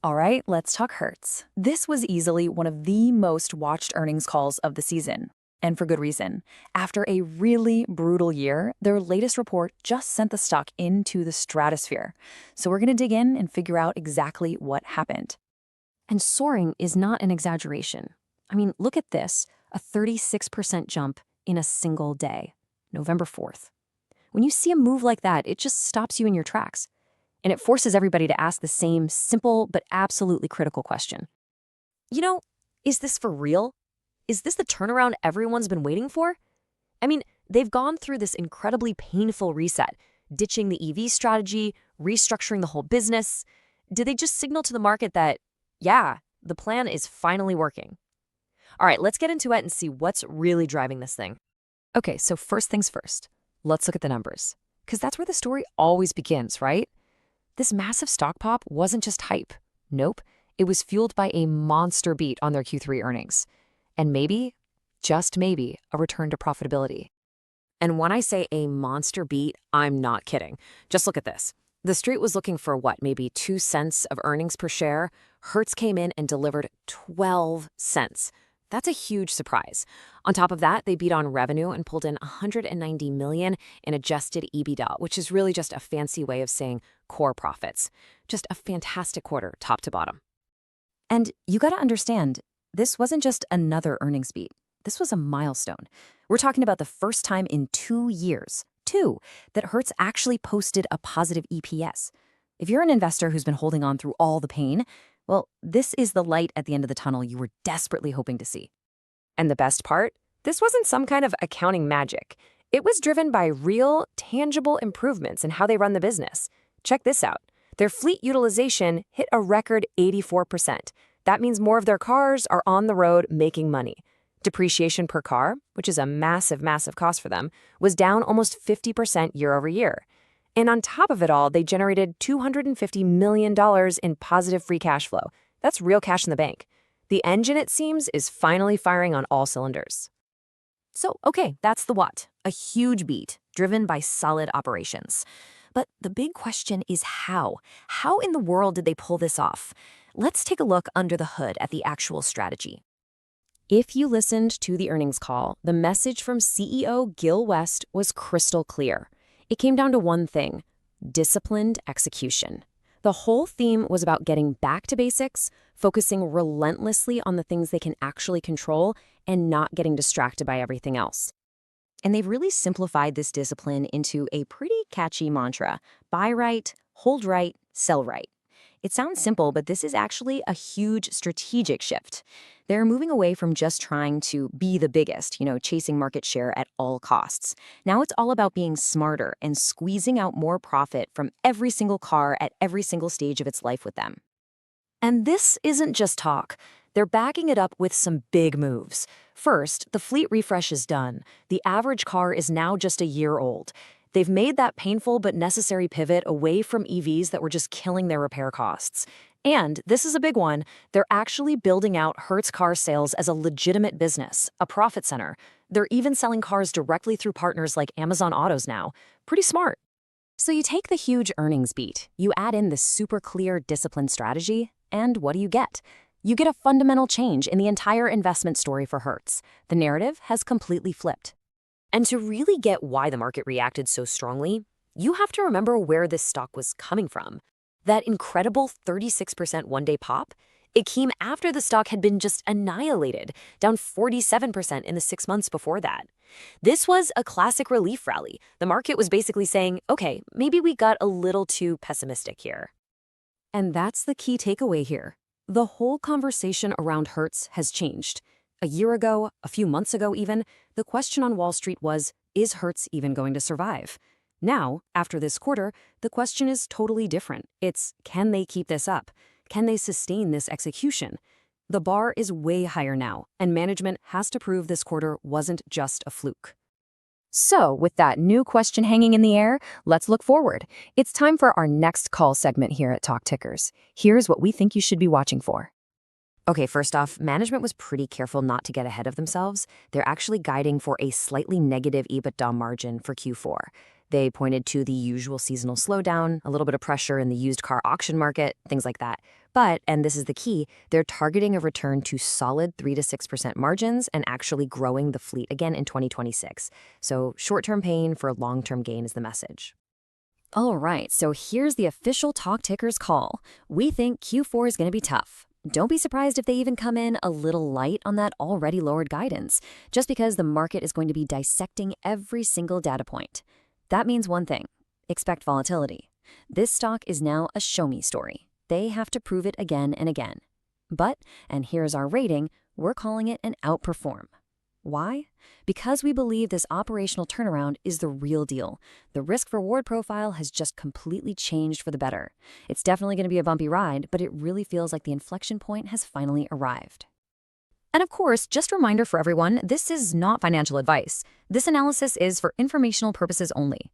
All right, let's talk Hertz. This was easily one of the most watched earnings calls of the season. And for good reason. After a really brutal year, their latest report just sent the stock into the stratosphere. So we're going to dig in and figure out exactly what happened. And soaring is not an exaggeration. I mean, look at this, a 36% jump in a single day, November 4th. When you see a move like that, it just stops you in your tracks. And it forces everybody to ask the same simple but absolutely critical question. Is this for real? Is this the turnaround everyone's been waiting for? I mean, they've gone through this incredibly painful reset, ditching the EV strategy, restructuring the whole business. Did they just signal to the market that, yeah, the plan is finally working? All right, let's get into it and see what's really driving this thing. Okay, so first things first, let's look at the numbers, because that's where the story always begins, right? This massive stock pop wasn't just hype. Nope, it was fueled by a monster beat on their Q3 earnings. And maybe, just maybe, a return to profitability. And when I say a monster beat, I'm not kidding. Just look at this. The street was looking for what, maybe 2 cents of earnings per share? Hertz came in and delivered 12 cents. That's a huge surprise. On top of that, they beat on revenue and pulled in $190 million in adjusted EBITDA, which is really just a fancy way of saying core profits. Just a fantastic quarter, top to bottom. And you got to understand, this wasn't just another earnings beat. This was a milestone. We're talking about the first time in 2 years, that Hertz actually posted a positive EPS. If you're an investor who's been holding on through all the pain, well, this is the light at the end of the tunnel you were desperately hoping to see. And the best part? This wasn't some kind of accounting magic. It was driven by real, tangible improvements in how they run the business. Check this out. Their fleet utilization hit a record 84%. That means more of their cars are on the road making money. Depreciation per car, which is a massive, massive cost for them, was down almost 50% year over year. And on top of it all, they generated $250 million in positive free cash flow. That's real cash in the bank. The engine, it seems, is finally firing on all cylinders. So, okay, that's the what. A huge beat, driven by solid operations. But the big question is how? How in the world did they pull this off? Let's take a look under the hood at the actual strategy. If you listened to the earnings call, the message from CEO Gil West was crystal clear. It came down to one thing: disciplined execution. The whole theme was about getting back to basics, focusing relentlessly on the things they can actually control, and not getting distracted by everything else. And they've really simplified this discipline into a pretty catchy mantra: buy right, hold right, sell right. It sounds simple, but this is actually a huge strategic shift. They're moving away from just trying to be the biggest, chasing market share at all costs. Now it's all about being smarter and squeezing out more profit from every single car at every single stage of its life with them. And this isn't just talk. They're backing it up with some big moves. First, the fleet refresh is done. The average car is now just a year old. They've made that painful but necessary pivot away from EVs that were just killing their repair costs. And this is a big one, they're actually building out Hertz car sales as a legitimate business, a profit center. They're even selling cars directly through partners like Amazon Autos now. Pretty smart. So you take the huge earnings beat, you add in the super clear discipline strategy, and what do you get? You get a fundamental change in the entire investment story for Hertz. The narrative has completely flipped. And to really get why the market reacted so strongly, you have to remember where this stock was coming from. That incredible 36% one-day pop, it came after the stock had been just annihilated, down 47% in the 6 months before that. This was a classic relief rally. The market was basically saying, okay, maybe we got a little too pessimistic here. And that's the key takeaway here. The whole conversation around Hertz has changed. A year ago, a few months ago even, the question on Wall Street was, is Hertz even going to survive? Now, after this quarter, the question is totally different. It's, can they keep this up? Can they sustain this execution? The bar is way higher now, and management has to prove this quarter wasn't just a fluke. So, with that new question hanging in the air, let's look forward. It's time for our next call segment here at Talk Tickers. Here's what we think you should be watching for. Okay, first off, management was pretty careful not to get ahead of themselves. They're actually guiding for a slightly negative EBITDA margin for Q4. They pointed to the usual seasonal slowdown, a little bit of pressure in the used car auction market, things like that. But, and this is the key, they're targeting a return to solid 3 to 6% margins and actually growing the fleet again in 2026. So short-term pain for long-term gain is the message. All right, so here's the official Talk Tickers call. We think Q4 is going to be tough. Don't be surprised if they even come in a little light on that already lowered guidance, just because the market is going to be dissecting every single data point. That means one thing: expect volatility. This stock is now a show-me story. They have to prove it again and again. But, and here's our rating, we're calling it an outperform. Why? Because we believe this operational turnaround is the real deal. The risk-reward profile has just completely changed for the better. It's definitely going to be a bumpy ride, but it really feels like the inflection point has finally arrived. And of course, just a reminder for everyone, this is not financial advice. This analysis is for informational purposes only.